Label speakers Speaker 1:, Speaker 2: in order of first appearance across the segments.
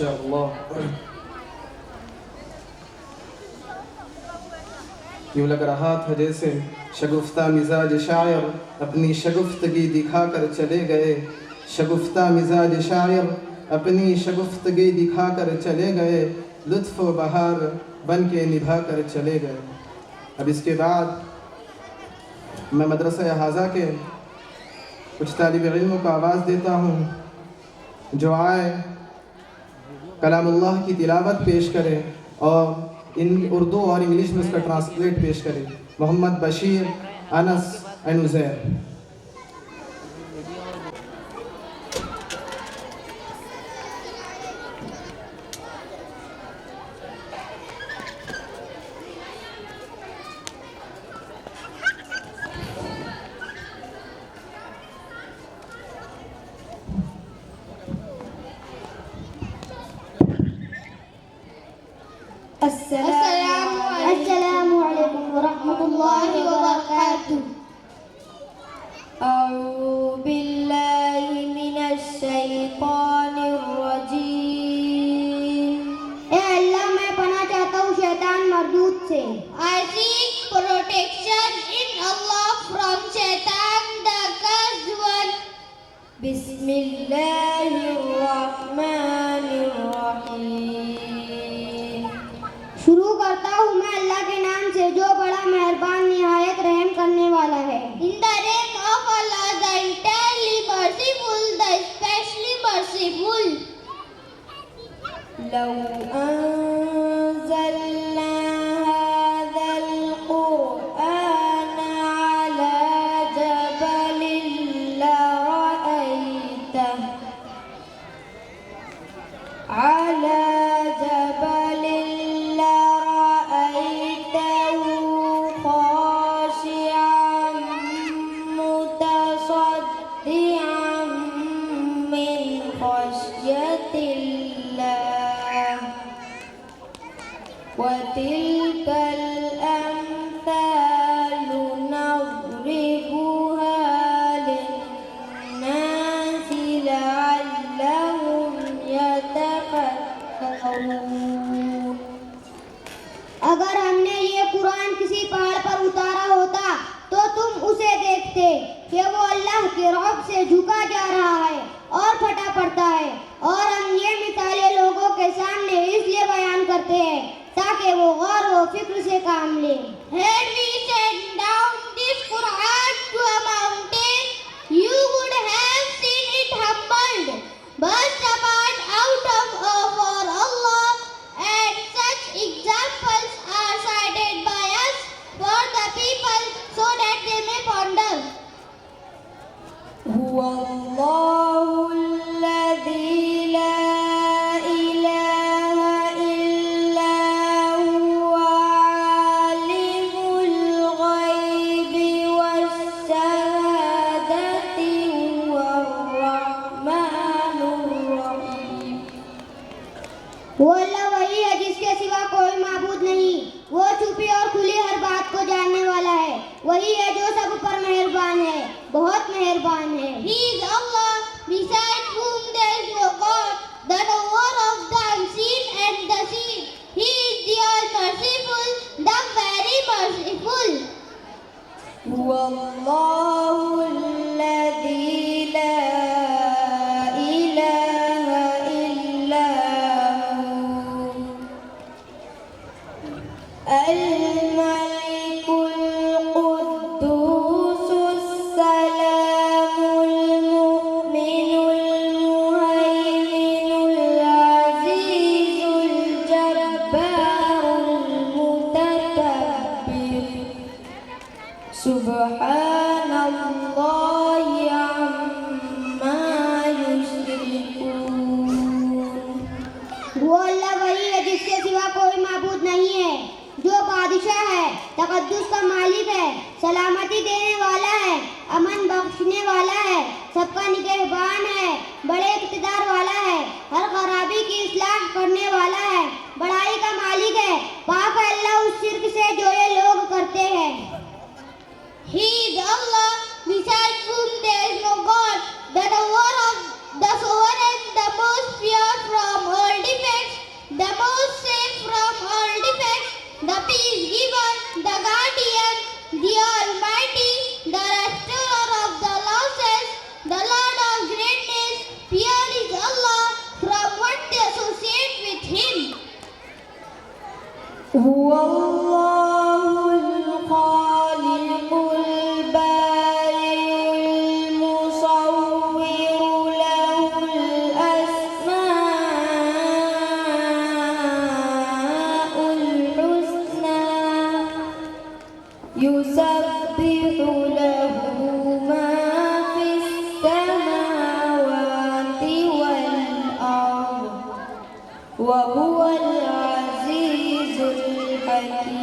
Speaker 1: ماشاءاللہ. یوں لگ رہا تھا جیسے شگفتہ مزاج شاعر اپنی شگفتگی دکھا کر چلے گئے. شگفتہ مزاج شاعر اپنی شگفتگی دکھا کر چلے گئے. لطف و بہار بن کے نبھا کر چلے گئے. اب اس کے بعد میں مدرسہ حاضہ کے کچھ طالب علموں کو آواز دیتا ہوں جو آئے کلام اللہ کی تلاوت پیش کرے اور اردو اور انگلش میں اس کا ٹرانسلیٹ پیش کرے. محمد بشیر، انس اینڈ عزیر.
Speaker 2: السلام علیکم ورحمۃ اللہ وبرکاتہ. اعوذ باللہ من الشیطان الرجیم. اے اللہ میں پناہ چاہتا ہوں شیطان مردود سے. I seek protection in Allah from Shaitan the cursed one. بسم اللہ الرحمن الرحیم. شروع کرتا ہوں میں اللہ کے نام سے جو بڑا مہربان نہایت رحم کرنے والا ہے. In the name of Allah, the entirely merciful, the especially merciful. لو أنزلنا هذا القرآن على جبل لرأيته خاشعا متصدعا من خشية الله. وتلك الأمثال نضربها للناس لعلهم يتفكرون. اگر ہم نے یہ قرآن کسی پہاڑ پر اتارا ہوتا تو تم اسے دیکھتے کہ وہ اللہ کے رعب سے جھکا جا رہا ہے اور پھٹا پڑتا ہے. اور ہم یہ مثالیں لوگوں کے سامنے اس لیے بیان کرتے ہیں تاکہ وہ غور و فکر سے کام لیں. Had we sent down this Quran to a mountain, you would have seen it humbled, burst apart out of awe for Allah, and such examples are cited by us for the people so that they may ponder. هو الله الذي لا إله إلا هو عالم الغيب والشهادة هو الرحمن الرحيم. وہ اللہ وہی ہے جس کے سوا کوئی معبود نہیں. وہ چھپی اور کھلی ہر بات کو جاننے والا ہے. وہی ہے جو سب پر مہربان ہے، بہت مہربان ہے. He is Allah, beside whom there is no God, the knower of the unseen and the seen. He is the all-merciful, the very merciful. هو الله الذي لا إله إلا هو الملك القدوس السلام المؤمن المهيمن العزيز الجبار المتكبر. سبحان الله عما يشركون. وہ اللہ وہی ہے جس کے سوا کوئی معبود نہیں ہے، جو بادشاہ ہے، تقدس کا مالک ہے، سلامتی دینے والا ہے، امن بخشنے والا ہے، سب کا نگہبان ہے، بڑے اقتدار والا ہے، ہر خرابی کی اصلاح کرنے والا ہے، بڑائی کا مالک ہے. پاک ہے اللہ اس شرک سے جو یہ لوگ کرتے ہیں. He is Allah, beside whom there is no God, the knower of the sovereign, the most pure from all defects. the Almighty, the Restorer of the losses, the Lord of greatness. Pure is Allah from what they associate with Him.
Speaker 3: هو الله الخالق البارئ المصور له الأسماء الحسنى يسبح له ما في السماوات والأرض وهو العزيز الحكيم.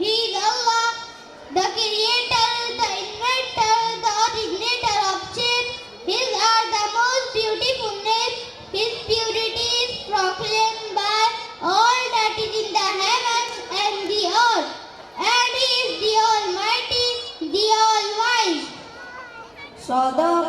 Speaker 2: He is Allah, the creator, the inventor, the originator of shapes. His are the most beautiful names. His purity is proclaimed by all that is in the heavens and the earth. And He is the Almighty, the All-Wise.
Speaker 3: صدق